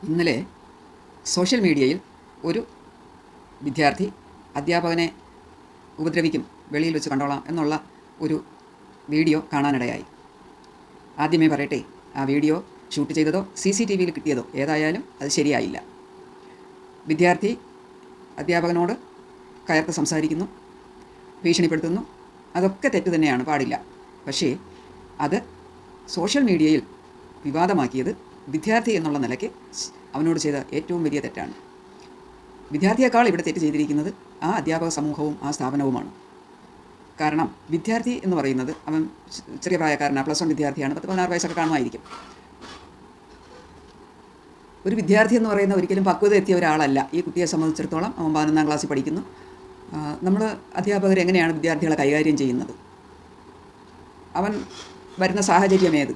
ഇന്നലെ സോഷ്യൽ മീഡിയയിൽ ഒരു വിദ്യാർത്ഥി അധ്യാപകനെ ഉപദ്രവിക്കും, വെളിയിൽ വെച്ച് കണ്ടോളാം എന്നുള്ള ഒരു വീഡിയോ കാണാനിടയായി. ആദ്യമേ പറയട്ടെ, ആ വീഡിയോ ഷൂട്ട് ചെയ്തതോ CCTVയിൽ കിട്ടിയതോ ഏതായാലും അത് ശരിയായില്ല. വിദ്യാർത്ഥി അധ്യാപകനോട് കയർത്ത് സംസാരിക്കുന്നു, ഭീഷണിപ്പെടുത്തുന്നു. അതൊക്കെ തെറ്റ് തന്നെയാണ്, പാടില്ല. പക്ഷേ അത് സോഷ്യൽ മീഡിയയിൽ വിവാദമാക്കിയത് വിദ്യാർത്ഥി എന്നുള്ള നിലയ്ക്ക് അവനോട് ചെയ്ത ഏറ്റവും വലിയ തെറ്റാണ്. വിദ്യാർത്ഥിയേക്കാൾ ഇവിടെ തെറ്റ് ചെയ്തിരിക്കുന്നത് ആ അധ്യാപക സമൂഹവും ആ സ്ഥാപനവുമാണ്. കാരണം വിദ്യാർത്ഥി എന്ന് പറയുന്നത് അവൻ ചെറിയ പ്രായക്കാരനാണ്, +1 വിദ്യാർത്ഥിയാണ്, 10-16 വയസ്സൊക്കെ കാണുമായിരിക്കും. ഒരു വിദ്യാർത്ഥി എന്ന് പറയുന്ന ഒരിക്കലും പക്വത എത്തിയ ഒരാളല്ല. ഈ കുട്ടിയെ സംബന്ധിച്ചിടത്തോളം അവൻ 11ാം ക്ലാസ്സിൽ പഠിക്കുന്നു. നമ്മൾ അധ്യാപകർ എങ്ങനെയാണ് വിദ്യാർത്ഥികളെ കൈകാര്യം ചെയ്യുന്നത്? അവൻ വരുന്ന സാഹചര്യം ഏത്?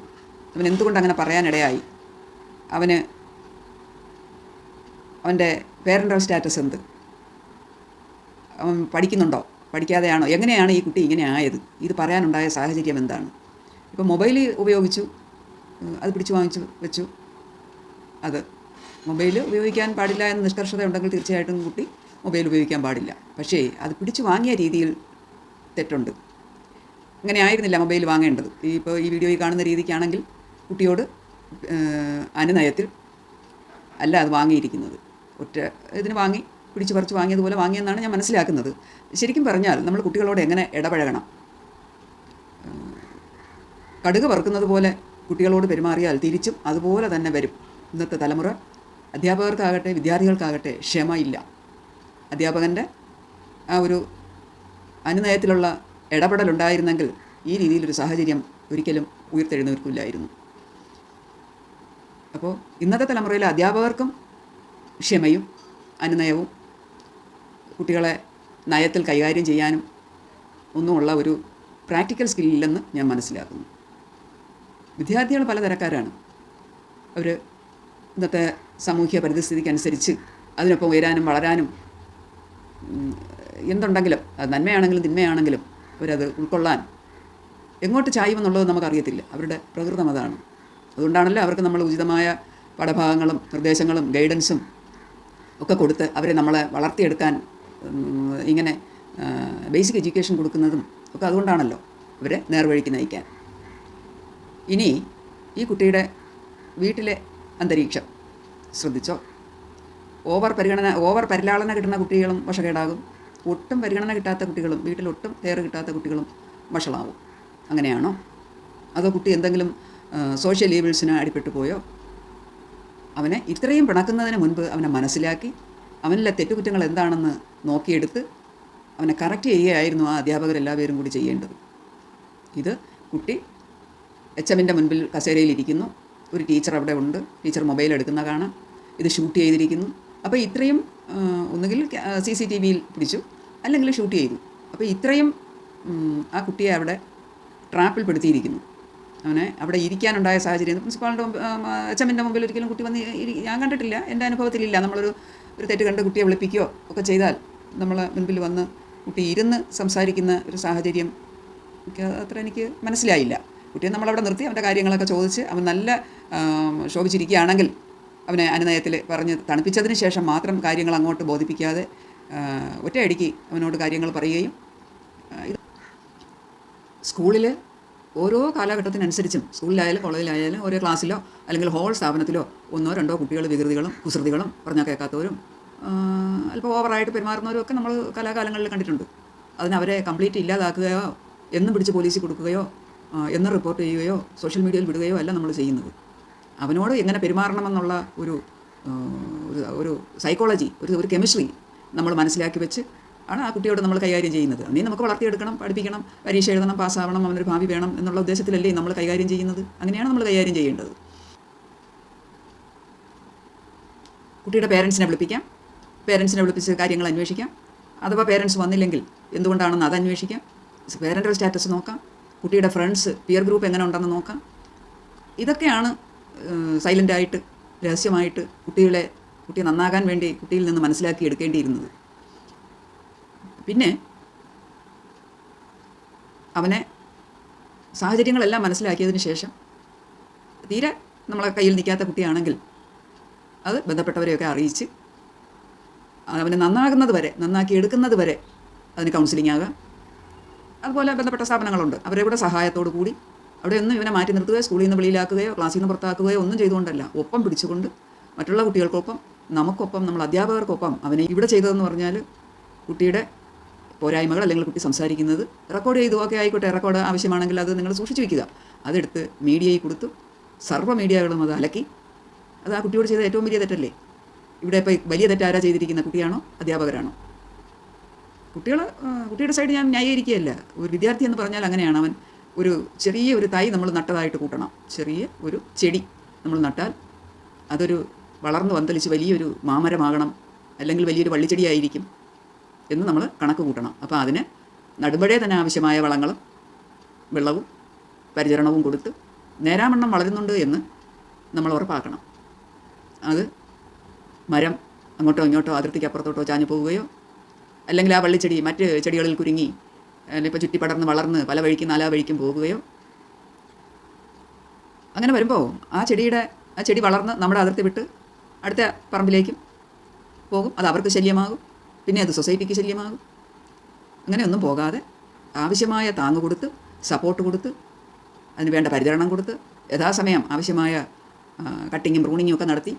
അവൻ എന്തുകൊണ്ട് അങ്ങനെ പറയാനിടയായി? അവൻ്റെ പേരൻ്റൽ സ്റ്റാറ്റസ് എന്ത്? അവൻ പഠിക്കുന്നുണ്ടോ, പഠിക്കാതെയാണോ? എങ്ങനെയാണ് ഈ കുട്ടി ഇങ്ങനെ ആയത്? ഇത് പറയാനുണ്ടായ സാഹചര്യം എന്താണ്? ഇപ്പോൾ മൊബൈൽ ഉപയോഗിച്ചു, അത് പിടിച്ചു വാങ്ങിച്ചു വെച്ചു. അത് മൊബൈൽ ഉപയോഗിക്കാൻ പാടില്ല എന്ന് നിഷ്കർഷത ഉണ്ടെങ്കിൽ തീർച്ചയായിട്ടും കുട്ടി മൊബൈൽ ഉപയോഗിക്കാൻ പാടില്ല. പക്ഷേ അത് പിടിച്ചു വാങ്ങിയ രീതിയിൽ തെറ്റുണ്ട്. അങ്ങനെ ആയിരുന്നില്ല മൊബൈൽ വാങ്ങേണ്ടത്. ഇപ്പോൾ ഈ വീഡിയോയിൽ കാണുന്ന രീതിക്കാണെങ്കിൽ കുട്ടിയോട് അനുനയത്തിൽ അല്ല അത് വാങ്ങിയിരിക്കുന്നത്. ഒറ്റ ഇതിന് വാങ്ങി, പിടിച്ചു പറിച്ച് വാങ്ങിയതുപോലെ വാങ്ങിയെന്നാണ് ഞാൻ മനസ്സിലാക്കുന്നത്. ശരിക്കും പറഞ്ഞാൽ നമ്മൾ കുട്ടികളോട് എങ്ങനെ ഇടപഴകണം? കടുക് വറുക്കുന്നത് പോലെ കുട്ടികളോട് പെരുമാറിയാൽ തിരിച്ചും അതുപോലെ തന്നെ വരും. ഇന്നത്തെ തലമുറ അധ്യാപകർക്കാകട്ടെ വിദ്യാർത്ഥികൾക്കാകട്ടെ ക്ഷമയില്ല. അധ്യാപകൻ്റെ ആ ഒരു അനുനയത്തിലുള്ള ഇടപെടലുണ്ടായിരുന്നെങ്കിൽ ഈ രീതിയിലൊരു സാഹചര്യം ഒരിക്കലും ഉയർത്തെഴുന്നേൽക്കില്ലായിരുന്നു. അപ്പോൾ ഇന്നത്തെ തലമുറയിലെ അധ്യാപകർക്കും ക്ഷമയും അനുനയവും കുട്ടികളെ നയത്തിൽ കൈകാര്യം ചെയ്യാനും ഒന്നുമുള്ള ഒരു പ്രാക്ടിക്കൽ സ്കില്ലില്ലെന്ന് ഞാൻ മനസ്സിലാക്കുന്നു. വിദ്യാർത്ഥികൾ പലതരക്കാരാണ്. അവർ ഇന്നത്തെ സാമൂഹ്യ പരിസ്ഥിതിക്കനുസരിച്ച് അതിനൊപ്പം ഉയരാനും വളരാനും എന്തുണ്ടെങ്കിലും, അത് നന്മയാണെങ്കിലും തിന്മയാണെങ്കിലും അവരത് ഉൾക്കൊള്ളാൻ എങ്ങോട്ട് ചായുമെന്നുള്ളത് നമുക്കറിയത്തില്ല. അവരുടെ പ്രകൃതം അതാണ്. അതുകൊണ്ടാണല്ലോ അവർക്ക് നമ്മൾ ഉചിതമായ പാഠഭാഗങ്ങളും നിർദ്ദേശങ്ങളും ഗൈഡൻസും ഒക്കെ കൊടുത്ത് അവരെ നമ്മളെ വളർത്തിയെടുക്കാൻ ഇങ്ങനെ ബേസിക് എഡ്യൂക്കേഷൻ കൊടുക്കുന്നതും ഒക്കെ അതുകൊണ്ടാണല്ലോ, അവരെ നേർവഴിക്ക് നയിക്കാൻ. ഇനി ഈ കുട്ടിയുടെ വീട്ടിലെ അന്തരീക്ഷം ശ്രദ്ധിച്ചോ? ഓവർ പരിലാളന കിട്ടുന്ന കുട്ടികളും വശക്കേടാകും. ഒട്ടും പരിഗണന കിട്ടാത്ത കുട്ടികളും, വീട്ടിലൊട്ടും കെയർ കിട്ടാത്ത കുട്ടികളും വഷളാവും. അങ്ങനെയാണോ? അതോ കുട്ടി എന്തെങ്കിലും സോഷ്യൽ ഈവിൾസിന് അടിപ്പെട്ടു പോയോ? അവനെ ഇത്രയും പിണക്കുന്നതിന് മുൻപ് അവനെ മനസ്സിലാക്കി അവനിലെ തെറ്റുകുറ്റങ്ങൾ എന്താണെന്ന് നോക്കിയെടുത്ത് അവനെ കറക്റ്റ് ചെയ്യുകയായിരുന്നു ആ അധ്യാപകരെല്ലാവരും കൂടി ചെയ്യേണ്ടത്. ഇത് കുട്ടി HMൻ്റെ മുൻപിൽ കസേരയിലിരിക്കുന്നു, ഒരു ടീച്ചർ അവിടെ ഉണ്ട്, ടീച്ചർ മൊബൈൽ എടുക്കുന്ന കാണാം, ഇത് ഷൂട്ട് ചെയ്തിരിക്കുന്നു. അപ്പോൾ ഇത്രയും ഒന്നുകിൽ CCTVയിൽ പിടിച്ചു, അല്ലെങ്കിൽ ഷൂട്ട് ചെയ്തു. അപ്പോൾ ഇത്രയും ആ കുട്ടിയെ അവിടെ ട്രാപ്പിൽ പെടുത്തിയിരിക്കുന്നു. അവനെ അവിടെ ഇരിക്കാനുണ്ടായ സാഹചര്യം പ്രിൻസിപ്പാളിൻ്റെ HMൻ്റെ മുമ്പിൽ ഒരിക്കലും കുട്ടി വന്ന് ഞാൻ കണ്ടിട്ടില്ല, എൻ്റെ അനുഭവത്തിലില്ല. നമ്മളൊരു തെറ്റ് കണ്ട് കുട്ടിയെ വിളിപ്പിക്കുകയോ ഒക്കെ ചെയ്താൽ നമ്മളെ മുൻപിൽ വന്ന് കുട്ടി ഇരുന്ന് സംസാരിക്കുന്ന ഒരു സാഹചര്യം എനിക്ക് മനസ്സിലായില്ല. കുട്ടിയെ നമ്മളവിടെ നിർത്തി അവൻ്റെ കാര്യങ്ങളൊക്കെ ചോദിച്ച് അവൻ നല്ല ശോഭിച്ചിരിക്കുകയാണെങ്കിൽ അവനെ അനുനയത്തിൽ പറഞ്ഞ് തണുപ്പിച്ചതിന് ശേഷം മാത്രം കാര്യങ്ങൾ അങ്ങോട്ട് ബോധിപ്പിക്കാതെ ഒറ്റയടിക്ക് അവനോട് കാര്യങ്ങൾ പറയുകയും. സ്കൂളിൽ ഓരോ കാലഘട്ടത്തിനനുസരിച്ചും, സ്കൂളിലായാലും കോളേജിലായാലും ഓരോ ക്ലാസ്സിലോ അല്ലെങ്കിൽ ഹോൾ സ്ഥാപനത്തിലോ 1-2 കുട്ടികൾ വികൃതികളും കുസൃതികളും പറഞ്ഞാൽ കേൾക്കാത്തവരും അല്പം ഓവറായിട്ട് പെരുമാറുന്നവരും ഒക്കെ നമ്മൾ കലാകാലങ്ങളിൽ കണ്ടിട്ടുണ്ട്. അതിനവരെ കംപ്ലീറ്റ് ഇല്ലാതാക്കുകയോ എന്നും പിടിച്ച് പോലീസിൽ കൊടുക്കുകയോ എന്നും റിപ്പോർട്ട് ചെയ്യുകയോ സോഷ്യൽ മീഡിയയിൽ വിടുകയോ അല്ല നമ്മൾ ചെയ്യുന്നത്. അവനോട് എങ്ങനെ പെരുമാറണമെന്നുള്ള ഒരു സൈക്കോളജി, ഒരു കെമിസ്ട്രി നമ്മൾ മനസ്സിലാക്കി വെച്ച് ആണ് ആ കുട്ടിയോട് നമ്മൾ കൈകാര്യം ചെയ്യുന്നത്. നീ നമുക്ക് വളർത്തിയെടുക്കണം, പഠിപ്പിക്കണം, പരീക്ഷ എഴുതണം, പാസ്സാവണം, അവനൊരു ഭാവി വേണം എന്നുള്ള ഉദ്ദേശത്തിലല്ലേ നമ്മൾ കൈകാര്യം ചെയ്യുന്നത്. അങ്ങനെയാണ് നമ്മൾ കൈകാര്യം ചെയ്യേണ്ടത്. കുട്ടിയുടെ പേരൻസിനെ വിളിപ്പിക്കാം, പേരൻസിനെ വിളിപ്പിച്ച് കാര്യങ്ങൾ അന്വേഷിക്കാം. അഥവാ പേരൻസ് വന്നില്ലെങ്കിൽ എന്തുകൊണ്ടാണെന്ന് അത് അന്വേഷിക്കാം. പേരൻ്റൽ സ്റ്റാറ്റസ് നോക്കാം, കുട്ടിയുടെ ഫ്രണ്ട്സ്, പിയർ ഗ്രൂപ്പ് എങ്ങനെ ഉണ്ടെന്ന് നോക്കാം. ഇതൊക്കെയാണ് സൈലൻ്റായിട്ട് രഹസ്യമായിട്ട് കുട്ടിയെ നന്നാകാൻ വേണ്ടി കുട്ടിയിൽ നിന്ന് മനസ്സിലാക്കി എടുക്കേണ്ടിയിരുന്നത്. പിന്നെ അവനെ സാഹചര്യങ്ങളെല്ലാം മനസ്സിലാക്കിയതിന് ശേഷം തീരെ നമ്മളെ കയ്യിൽ നിൽക്കാത്ത കുട്ടിയാണെങ്കിൽ അത് ബന്ധപ്പെട്ടവരെയൊക്കെ അറിയിച്ച് അവനെ നന്നാകുന്നത് വരെ, നന്നാക്കി എടുക്കുന്നത് വരെ അതിന് കൗൺസിലിംഗ് ആകാം. അതുപോലെ ബന്ധപ്പെട്ട സ്ഥാപനങ്ങളുണ്ട്, അവരെ കൂടെ സഹായത്തോടു കൂടി അവിടെയൊന്നും ഇവനെ മാറ്റി നിർത്തുകയോ സ്കൂളിൽ നിന്ന് വെളിയിലാക്കുകയോ ക്ലാസ്സിൽ നിന്ന് പുറത്താക്കുകയോ ഒന്നും ചെയ്തുകൊണ്ടല്ല, ഒപ്പം പിടിച്ചുകൊണ്ട് മറ്റുള്ള കുട്ടികൾക്കൊപ്പം, നമുക്കൊപ്പം, നമ്മൾ അധ്യാപകർക്കൊപ്പം അവനെ ഇവിടെ ചെയ്തതെന്ന് പറഞ്ഞാൽ കുട്ടിയുടെ പോരായ്മകൾ അല്ലെങ്കിൽ കുട്ടി സംസാരിക്കുന്നത് റെക്കോർഡ് ചെയ്തു, ഒക്കെ ആയിക്കോട്ടെ, റെക്കോർഡ് ആവശ്യമാണെങ്കിൽ അത് നിങ്ങൾ സൂക്ഷിച്ചു വയ്ക്കുക. അതെടുത്ത് മീഡിയയിൽ കൊടുത്തു, സർവ്വ മീഡിയകളും അത് അലക്കി. അത് ആ കുട്ടിയോട് ചെയ്ത ഏറ്റവും വലിയ തെറ്റല്ലേ? ഇവിടെ ഇപ്പോൾ വലിയ തെറ്റാരാ ചെയ്തിരിക്കുന്ന, കുട്ടിയാണോ അധ്യാപകരാണോ? കുട്ടിയുടെ സൈഡ് ഞാൻ ന്യായീകരിക്കുകയല്ല. ഒരു വിദ്യാർത്ഥി എന്ന് പറഞ്ഞാൽ അങ്ങനെയാണ്. അവൻ ചെറിയ ഒരു തൈ നമ്മൾ നട്ടതായിട്ട് കൂട്ടണം. ചെറിയ ഒരു ചെടി നമ്മൾ നട്ടാൽ അതൊരു വളർന്ന് പന്തലിച്ച് വലിയൊരു മാമരമാകണം, അല്ലെങ്കിൽ വലിയൊരു വള്ളിച്ചെടിയായിരിക്കും എന്ന് നമ്മൾ കണക്ക് കൂട്ടണം. അപ്പോൾ അതിന് നടുമ്പഴേ തന്നെ ആവശ്യമായ വളങ്ങളും വെള്ളവും പരിചരണവും കൊടുത്ത് നേരാവണ്ണം വളരുന്നുണ്ട് എന്ന് നമ്മൾ ഉറപ്പാക്കണം. അത് മരം അങ്ങോട്ടോ ഇങ്ങോട്ടോ അതിർത്തിക്ക് അപ്പുറത്തോട്ടോ ചാഞ്ഞു പോവുകയോ അല്ലെങ്കിൽ ആ വള്ളിച്ചെടി മറ്റ് ചെടികളിൽ കുരുങ്ങി ഇപ്പോൾ ചുറ്റിപ്പടർന്ന് വളർന്ന് പല വഴിക്കും നാലാ വഴിക്കും പോകുകയോ, അങ്ങനെ വരുമ്പോൾ ആ ചെടി വളർന്ന് നമ്മുടെ അതിർത്തി വിട്ട് അടുത്ത പറമ്പിലേക്കും പോകും. അത് അവർക്ക് ശല്യമാകും, പിന്നെ അത് സൊസൈറ്റിക്ക് ശല്യമാകും. അങ്ങനെയൊന്നും പോകാതെ ആവശ്യമായ താങ്ങ് കൊടുത്ത്, സപ്പോർട്ട് കൊടുത്ത്, അതിന് വേണ്ട പരിചരണം കൊടുത്ത്, യഥാസമയം ആവശ്യമായ കട്ടിങ്ങും പ്രൂണിങ്ങും ഒക്കെ നടത്തി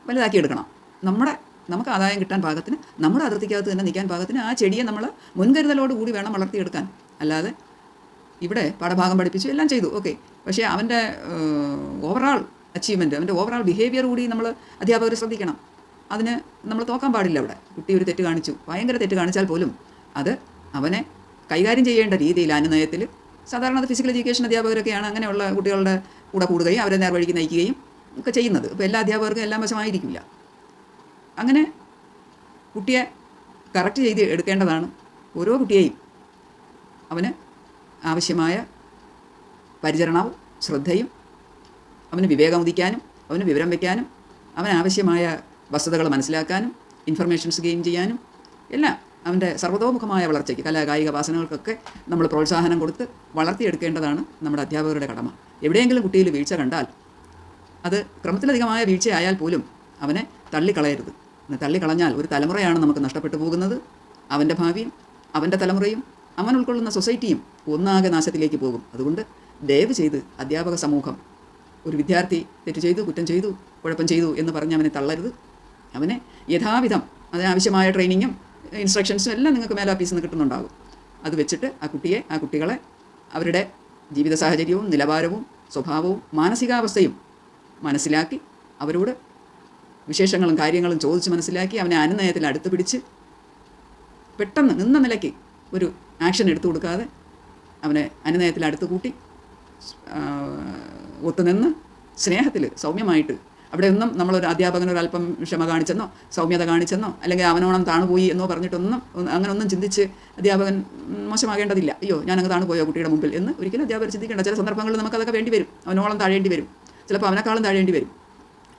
വലുതാക്കിയെടുക്കണം. നമുക്ക് ആദായം കിട്ടാൻ പാകത്തിന്, നമ്മുടെ അതിർത്തിക്കകത്ത് തന്നെ നിൽക്കാൻ പാകത്തിന് ആ ചെടിയെ നമ്മൾ മുൻകരുതലോടുകൂടി വേണം വളർത്തിയെടുക്കാൻ. അല്ലാതെ ഇവിടെ പാഠഭാഗം പഠിപ്പിച്ചു എല്ലാം ചെയ്തു, ഓക്കെ, പക്ഷേ അവൻ്റെ ഓവറാൾ അച്ചീവ്മെൻറ്റ്, അവൻ്റെ ഓവറാൾ ബിഹേവിയർ കൂടി നമ്മൾ അധ്യാപകർ ശ്രദ്ധിക്കണം. അതിന് നമ്മൾ തോക്കാൻ പാടില്ല. അവിടെ കുട്ടി ഒരു തെറ്റ് കാണിച്ചു, ഭയങ്കര തെറ്റ് കാണിച്ചാൽ പോലും അത് അവനെ കൈകാര്യം ചെയ്യേണ്ട രീതിയിൽ, അനുനയത്തിൽ, സാധാരണ അത് ഫിസിക്കൽ എഡ്യൂക്കേഷൻ അധ്യാപകരൊക്കെയാണ് അങ്ങനെയുള്ള കുട്ടികളുടെ കൂടെ കൂടുകയും അവരെ നേർവഴിക്ക് നയിക്കുകയും ഒക്കെ ചെയ്യുന്നത്. ഇപ്പോൾ എല്ലാ അധ്യാപകർക്കും എല്ലാം വശമായിരിക്കില്ല. അങ്ങനെ കുട്ടിയെ കറക്റ്റ് ചെയ്ത് എടുക്കേണ്ടതാണ്. ഓരോ കുട്ടിയെയും അവന് ആവശ്യമായ പരിചരണവും ശ്രദ്ധയും, അവന് വിവേകം ഉദിക്കാനും അവന് വിവരം വയ്ക്കാനും അവനാവശ്യമായ വസ്തുതകൾ മനസ്സിലാക്കാനും ഇൻഫർമേഷൻസ് ഗെയിൻ ചെയ്യാനും എല്ലാം അവൻ്റെ സർവ്വതോമുഖമായ വളർച്ചയ്ക്ക്, കലാകായിക വാസനകൾക്കൊക്കെ നമ്മൾ പ്രോത്സാഹനം കൊടുത്ത് വളർത്തിയെടുക്കേണ്ടതാണ് നമ്മുടെ അധ്യാപകരുടെ കടമ. എവിടെയെങ്കിലും കുട്ടിയിൽ വീഴ്ച കണ്ടാൽ അത് ക്രമത്തിലധികമായ വീഴ്ചയായാൽ പോലും അവനെ തള്ളിക്കളയരുത്. തള്ളിക്കളഞ്ഞാൽ ഒരു തലമുറയാണ് നമുക്ക് നഷ്ടപ്പെട്ടു പോകുന്നത്. അവൻ്റെ ഭാവിയും അവൻ്റെ തലമുറയും അവൻ ഉൾക്കൊള്ളുന്ന സൊസൈറ്റിയും ഒന്നാകെ നാശത്തിലേക്ക് പോകും. അതുകൊണ്ട് ദയവ് ചെയ്ത് അധ്യാപക സമൂഹം ഒരു വിദ്യാർത്ഥി തെറ്റ് ചെയ്തു, കുറ്റം ചെയ്തു, കുഴപ്പം ചെയ്തു എന്ന് പറഞ്ഞ് അവനെ തള്ളരുത്. അവനെ യഥാവിധം അതിനാവശ്യമായ ട്രെയിനിങ്ങും ഇൻസ്ട്രക്ഷൻസും എല്ലാം നിങ്ങൾക്ക് മേലാഫീസിൽ നിന്ന് കിട്ടുന്നുണ്ടാകും. അത് വെച്ചിട്ട് ആ കുട്ടികളെ അവരുടെ ജീവിത സാഹചര്യവും നിലവാരവും സ്വഭാവവും മാനസികാവസ്ഥയും മനസ്സിലാക്കി അവരോട് വിശേഷങ്ങളും കാര്യങ്ങളും ചോദിച്ച് മനസ്സിലാക്കി അവനെ അനുനയത്തിൽ അടുത്ത് പിടിച്ച് പെട്ടെന്ന് നിന്ന നിലയ്ക്ക് ഒരു ആക്ഷൻ എടുത്തു കൊടുക്കാതെ അവനെ അനുനയത്തിൽ അടുത്ത് കൂട്ടി ഒത്തുനിന്ന് സ്നേഹത്തിൽ സൗമ്യമായിട്ട്, അവിടെയൊന്നും നമ്മളൊരു അധ്യാപകനൊരല്പം ക്ഷമ കാണിച്ചെന്നോ സൗമ്യത കാണിച്ചെന്നോ അല്ലെങ്കിൽ അവനോണം താണുപോയി എന്നോ പറഞ്ഞിട്ടൊന്നും അങ്ങനെയൊന്നും ചിന്തിച്ച് അധ്യാപകൻ മോശമാകേണ്ടതില്ല. അയ്യോ ഞാനങ്ങ് താണുപോയോ കുട്ടിയുടെ മുമ്പിൽ എന്ന് ഒരിക്കലും അധ്യാപകർ ചിന്തിക്കേണ്ട. ചില സന്ദർഭങ്ങളിൽ നമുക്കതൊക്കെ വേണ്ടി വരും. അവനോളം താഴേണ്ടി വരും, ചിലപ്പോൾ അവനെക്കാളും താഴേണ്ടി വരും.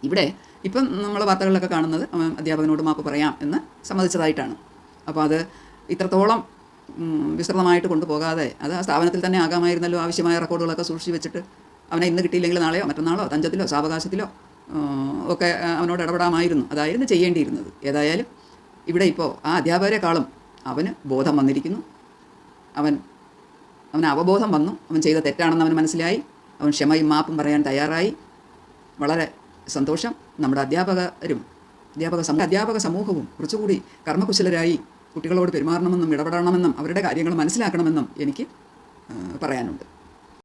ഇവിടെ ഇപ്പം നമ്മൾ വാർത്തകളിലൊക്കെ കാണുന്നത് അധ്യാപകനോട് മാപ്പ് പറയാം എന്ന് സമ്മതിച്ചതായിട്ടാണ്. അപ്പോൾ അത് ഇത്രത്തോളം വിസ്തൃതമായിട്ട് കൊണ്ടുപോകാതെ അത് ആ സ്ഥാപനത്തിൽ തന്നെ ആകാമായിരുന്നല്ലോ. ആവശ്യമായ റെക്കോർഡുകളൊക്കെ സൂക്ഷിച്ച് വെച്ചിട്ട് അവനെ ഇന്ന് കിട്ടിയില്ലെങ്കിൽ നാളെയോ മറ്റന്നാളോ തഞ്ചത്തിലോ സാവകാശത്തിലോ ഒക്കെ അവനോട് ഇടപെടാമായിരുന്നു. അതായിരുന്നു ചെയ്യേണ്ടിയിരുന്നത്. ഏതായാലും ഇവിടെ ഇപ്പോൾ ആ അധ്യാപകരെക്കാളും അവന് ബോധം വന്നിരിക്കുന്നു. അവന് അവബോധം വന്നു. അവൻ ചെയ്ത തെറ്റാണെന്ന് അവന് മനസ്സിലായി. അവൻ ക്ഷമയും മാപ്പും പറയാൻ തയ്യാറായി. വളരെ സന്തോഷം. നമ്മുടെ അധ്യാപക സമൂഹവും കുറച്ചുകൂടി കർമ്മകുശലരായി കുട്ടികളോട് പെരുമാറണമെന്നും ഇടപെടണമെന്നും അവരുടെ കാര്യങ്ങൾ മനസ്സിലാക്കണമെന്നും എനിക്ക് പറയാനുണ്ട്.